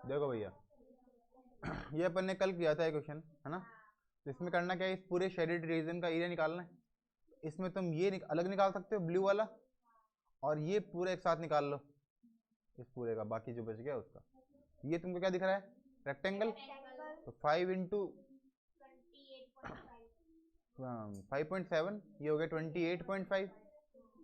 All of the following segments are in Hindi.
देखो भैया ये अपन ने कल किया था ये क्वेश्चन, है ना। तो इसमें करना क्या है, इस पूरे शेडेड रीजन का एरिया निकालना है। इसमें तुम ये अलग निकाल सकते हो ब्लू वाला, और ये पूरा एक साथ निकाल लो इस पूरे का, बाकी जो बच गया उसका। ये तुमको क्या दिख रहा है, रेक्टेंगल। तो 5 इंटू 5.7, ये हो गया 28.5।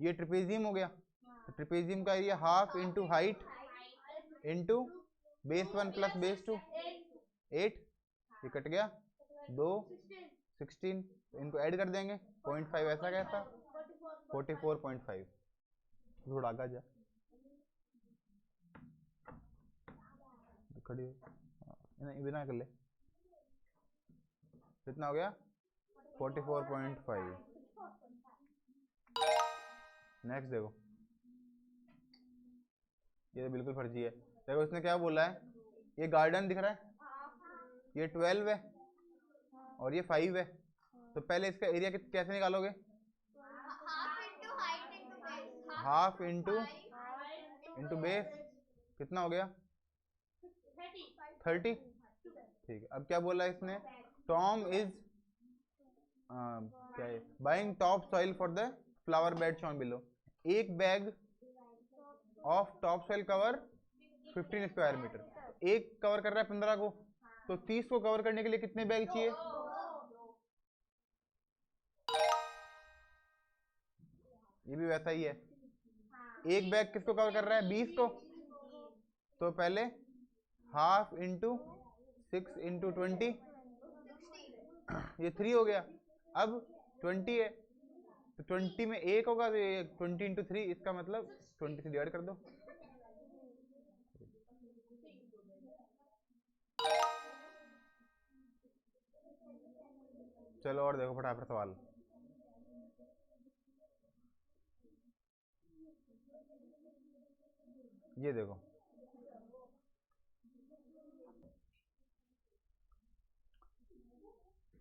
ये ट्रिपेजियम हो गया। तो ट्रिपेजियम का area half into height into base 1 plus base 2, 8। ये कट गया 2, 16। तो इनको ऐड कर देंगे, 0.5 ऐसा कैसा, 44.5। थोड़ा आगे जा, खड़ी हो बिना कर ले। कितना हो गया, 44.5। नेक्स्ट देखो, ये तो बिल्कुल फर्जी है। देखो इसने क्या बोला है, ये गार्डन दिख रहा है, ये 12 है और ये 5 है। तो पहले इसका एरिया कैसे निकालोगे, हाफ इंटू बेस, कितना हो गया 30। ठीक है, अब क्या बोला है इसने, टॉम इज क्या है, buying top soil for the flower bed shown below. एक bag of top soil cover 15 square metre. एक कवर कर रहा है 15 को, तो 30 को कवर करने के लिए कितने बैग चाहिए, ये भी वैसा ही है। एक बैग किसको कवर कर रहा है, 20 को। तो पहले हाफ इंटू 6 इंटू 20, ये 3 हो गया। अब 20 है, तो 20 में एक होगा, तो ये 20 इंटू 3, इसका मतलब 20 से डिवाइड कर दो। चलो और देखो फटाफट सवाल। ये देखो,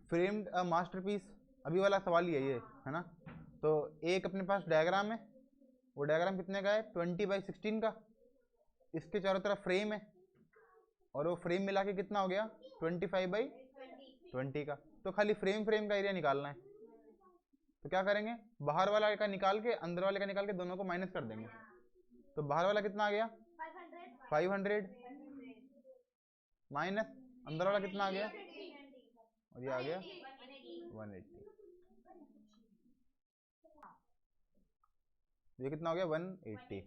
फ्रेम्ड अ मास्टरपीस, अभी वाला सवाल ही है ये, है ना। तो एक अपने पास डायग्राम है, वो डायग्राम कितने का है, 20/16 का। इसके चारों तरफ फ्रेम है, और वो फ्रेम मिला के कितना हो गया, 25/20 का। तो खाली फ्रेम का एरिया निकालना है। तो क्या करेंगे, बाहर वाला का निकाल के अंदर वाले का निकाल के दोनों को माइनस कर देंगे। तो बाहर वाला कितना आ गया, 500 माइनस अंदर वाला कितना आ गया, और ये आ गया 180। ये कितना हो गया, 180।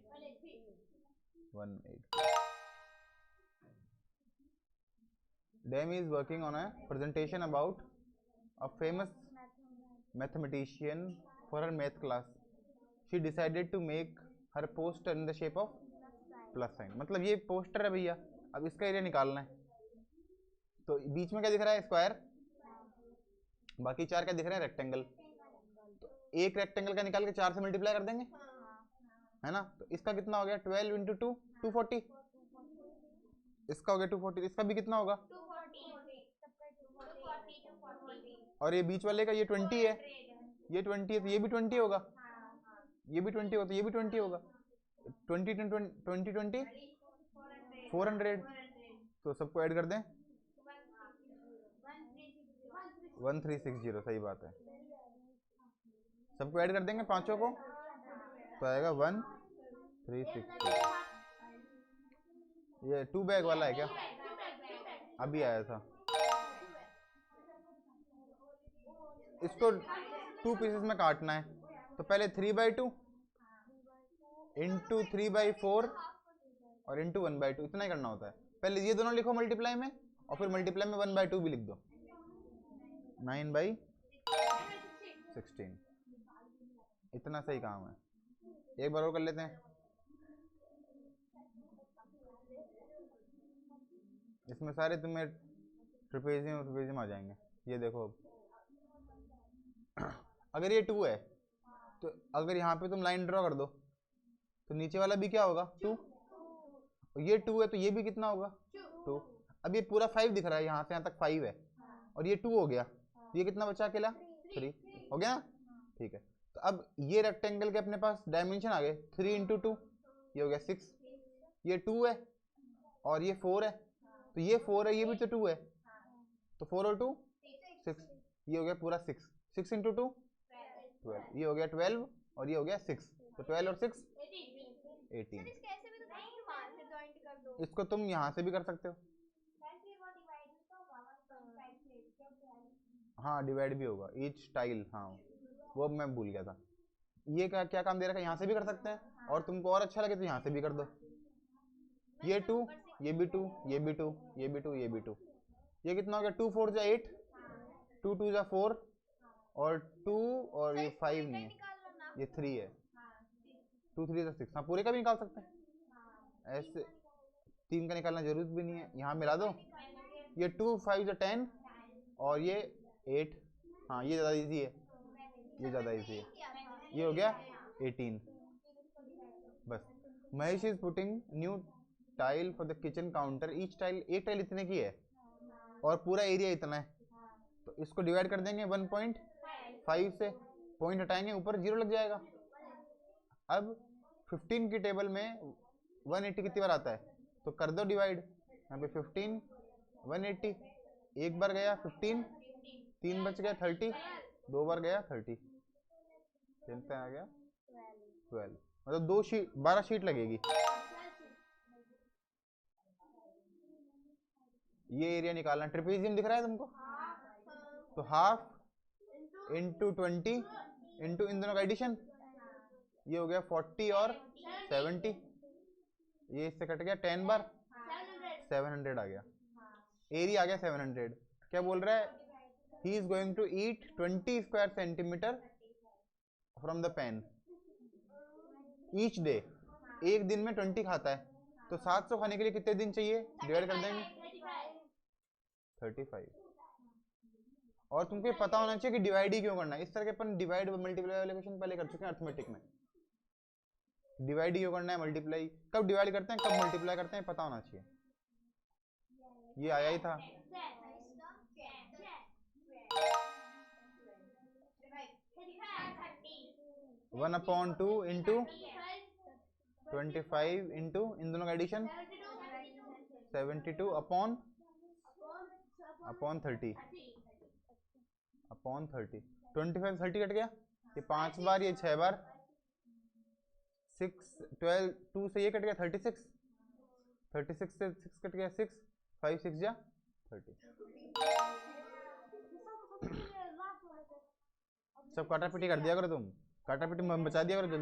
Dame is working on a presentation about a famous mathematician for her math class. She decided to make her poster in the shape of plus sign। मतलब ये पोस्टर है भैया, अब इसका एरिया निकालना है। तो बीच में क्या दिख रहा है, स्क्वायर। बाकी चार क्या दिख रहे हैं, रेक्टेंगल। तो एक रेक्टेंगल का निकाल के 4 से मल्टीप्लाई कर देंगे, है ना। तो इसका कितना हो गया, 12 इंटू 2, 240। इसका हो गया 240, इसका भी कितना होगा, और ये बीच वाले का ये 20 है, ये 20 है, तो ये भी 20 होगा, ये भी 20 होगा, तो ये भी 20 होगा। 20 20 20 400। तो सबको ऐड कर दें, 1360, सही बात है। सबको ऐड कर देंगे पांचों को, तो आएगा 1360। ये 2 बैग वाला है क्या, अभी आया था। इसको 2 पीसेस में काटना है। तो पहले 3/2 इंटू 3/4 और इंटू 1/2, इतना ही करना होता है। पहले ये दोनों लिखो मल्टीप्लाई में, और फिर मल्टीप्लाई में 1/2 भी लिख दो, 9/16। इतना सही काम है। एक बार और कर लेते हैं, इसमें सारे तुम्हें ट्रिपेजियम आ जाएंगे। ये देखो, अगर ये 2 है, तो अगर यहाँ पे तुम लाइन ड्रॉ कर दो, तो नीचे वाला भी क्या होगा, 2। और ये 2 है, तो ये भी कितना होगा, 2। अब ये पूरा 5 दिख रहा है, यहाँ से यहाँ तक 5 है, और ये 2 हो गया, तो ये कितना बचा अकेला, 3 हो गया ना। ठीक है, तो अब ये रेक्टेंगल के अपने पास डायमेंशन आ गए, 3 इंटू 2, ये हो गया 6। ये 2 है और ये 4 है, तो ये 4 है, ये भी तो 2 है, तो 4 और 2 6, ये हो गया पूरा 6, 6 इंटू 2 12, ये हो गया 12 और ये हो गया 6, तो 12 और 6 18। इसको तुम यहाँ से भी कर सकते हो, हाँ डिवाइड भी होगा ईच टाइल, हाँ वो मैं भूल गया था। ये क्या क्या काम दे रखा है, यहाँ से भी कर सकते हैं, और तुमको और अच्छा लगे तो यहाँ से भी कर दो। ये 2, ये भी 2, ये भी 2, ये भी 2, ये भी 2, ये कितना हो गया 2 4 जा 8, 2 2 जा 4 और 2 और ये 5 नहीं है, ये 3 है, 2 3 जा 6, हाँ पूरे का भी निकाल सकते हैं ऐसे, 3 का निकालना जरूरत भी नहीं है, यहाँ मिला दो, ये 2 5 जा 10 और ये 8, हाँ ये ज़्यादा इजी है, ये ज़्यादा इजी है, ये हो गया 18। बस Mahesh is putting new tile for the kitchen counter, each tile, एक टाइल इतने की है और पूरा एरिया इतना है, तो इसको डिवाइड कर देंगे 1.5 से, पॉइंट हटाएंगे ऊपर 0 लग जाएगा। अब 15 की टेबल में 180 कितनी बार आता है, तो कर दो डिवाइड, यहाँ पे 15 180, एक बार गया 15, 3 बच गया 30, 2 बार गया 30, कितना आ गया 12, मतलब 2 शीट 12 शीट लगेगी। ये एरिया निकालना, ट्रेपेजियम दिख रहा है तुमको, तो हाफ इंटू 20 इंटू इन दोनों का एडिशन, ये हो गया 40 और 70, ये इससे कट गया 10 बार 700 आ गया, एरिया आ गया 700। क्या बोल रहा है, he is going to eat 20 square centimetre from the pen each day, एक दिन में 20 खाता है, तो 700 खाने के लिए कितने दिन चाहिए, डिवाइड कर देंगे 35। और तुमको ये पता होना चाहिए कि डिवाइड ही क्यों करना है, इस तरह के अपन डिवाइड मल्टीप्लाई वाले क्वेश्चन पहले कर चुके हैं अर्थमेटिक में, डिवाइड ही क्यों करना है, मल्टीप्लाई कब डिवाइड करते हैं कब मल्टीप्लाई करते हैं पता होना चाहिए, ये आया ही था। वन अपॉन 2 इंटू 25 इंटू इन दोनों का एडिशन 72 अपॉन 30 अपॉन 30, 25 30 कट गया, ये 5 बार ये 6 बार, 6 12 2 से ये कट गया 36, 36 से 6 कट गया 6, 5 6 जा 30। सब काटा पिटी कर दिया करो तुम, काटा पिटी बचा दिया करो,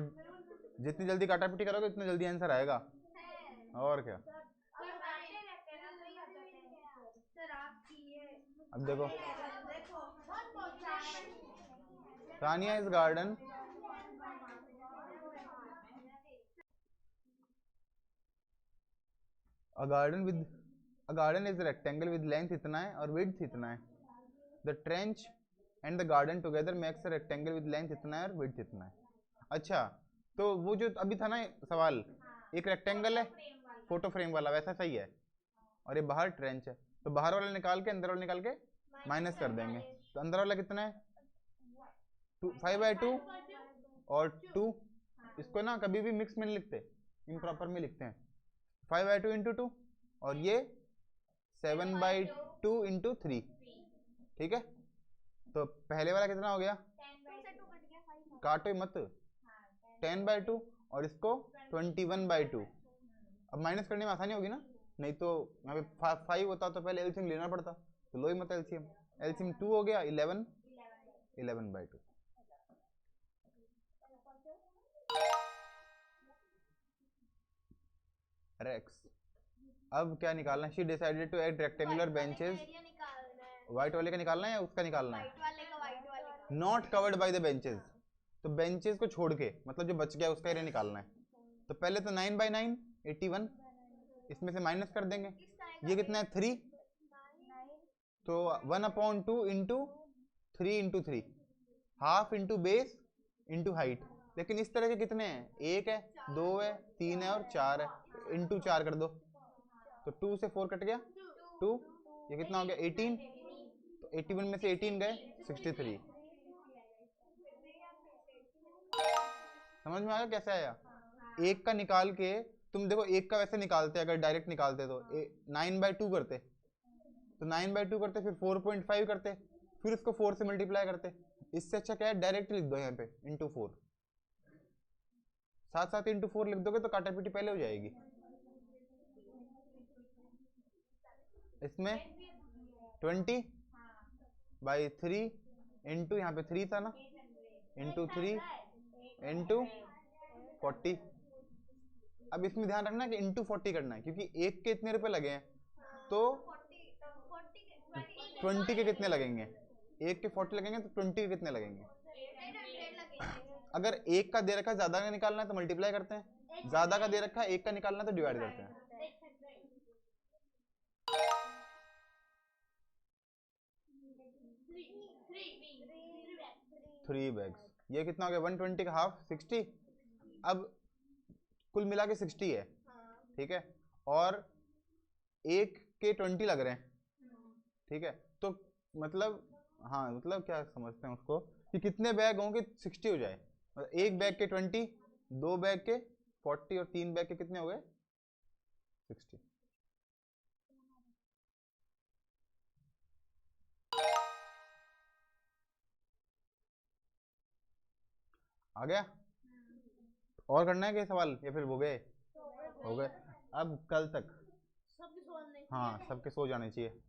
जितनी जल्दी काटा पिटी करोगे उतना जल्दी आंसर आएगा, और क्या। अब देखो Tania is garden, a garden is a rectangle with length इतना है और width इतना है, the trench and the garden together makes a rectangle with length इतना है और width इतना है। अच्छा तो वो जो अभी था ना सवाल, एक रेक्टेंगल है फोटो फ्रेम वाला वैसा सही है, और ये बाहर ट्रेंच है, तो बाहर वाला निकाल के अंदर वाला निकाल के माइनस कर देंगे, तो अंदर वाला कितना है 5/2 और 2, इसको ना कभी भी मिक्स में नहीं लिखते, इम्प्रॉपर में लिखते हैं, 5/2 इंटू 2 और ये 7/2 इंटू 3, ठीक है। तो पहले वाला कितना हो गया, काटो मत, 10/2 और इसको 21/2, अब माइनस करने में आसानी होगी ना, नहीं तो यहाँ पे 5 होता तो पहले एलसीएम लेना पड़ता, तो लो ही मत एलसीएम, एलसीएम 2 हो गया 11/2। रेक्स अब क्या निकालना है, she decided to add rectangular benches, white वाले का निकालना है या उसका निकालना है, not covered by the benches, तो बेंचेस को छोड़ के मतलब जो बच गया उसका एरिया निकालना है, तो पहले तो 9/9 81, इसमें से माइनस कर देंगे, ये कितना है 3, तो 1/2 into 3 into 3, half into base into height, लेकिन इस तरह के कितने हैं, 1 है 2 है 3 है और 4 है, इंटू 4 कर दो, तो 2 से 4 कट गया 2, ये कितना हो गया 18, तो 81 में से 18 गए 63, समझ में आया कैसे आया, एक का निकाल के तुम देखो एक का वैसे निकालते, अगर डायरेक्ट निकालते तो 9/2 करते, तो 9/2 करते, फिर 4.5 करते, फिर उसको 4 से मल्टीप्लाई करते। इससे अच्छा क्या है, डायरेक्ट लिख दो यहाँ पे इंटू 4, साथ साथ इंटू 4 लिख दोगे तो काटापीटी पहले हो जाएगी। इसमें 20/3 इंटू यहाँ पे 3 था ना, इंटू 3 इंटू 40। अब इसमें ध्यान रखना कि इंटू 40 करना है, क्योंकि एक के इतने रुपए लगे हैं, तो 20 के कितने लगेंगे, एक के 40 लगेंगे तो 20 के कितने लगेंगे। अगर एक का दे रखा है ज्यादा का निकालना है तो मल्टीप्लाई करते हैं, ज्यादा का दे रखा है एक का निकालना है तो डिवाइड करते हैं। 3 बैग्स, ये कितना हो गया, 120 का हाफ 60। अब कुल मिला के 60 है, ठीक है, और एक के 20 लग रहे हैं, ठीक है, तो मतलब हाँ मतलब क्या समझते हैं उसको कि कितने बैग होंगे 60 हो जाए, मतलब एक बैग के 20, दो बैग के 40 और तीन बैग के कितने हो गए 60। आ गया, और करना है क्या सवाल या फिर हो गए, हो गए। अब कल तक हाँ सबके सो जाने चाहिए।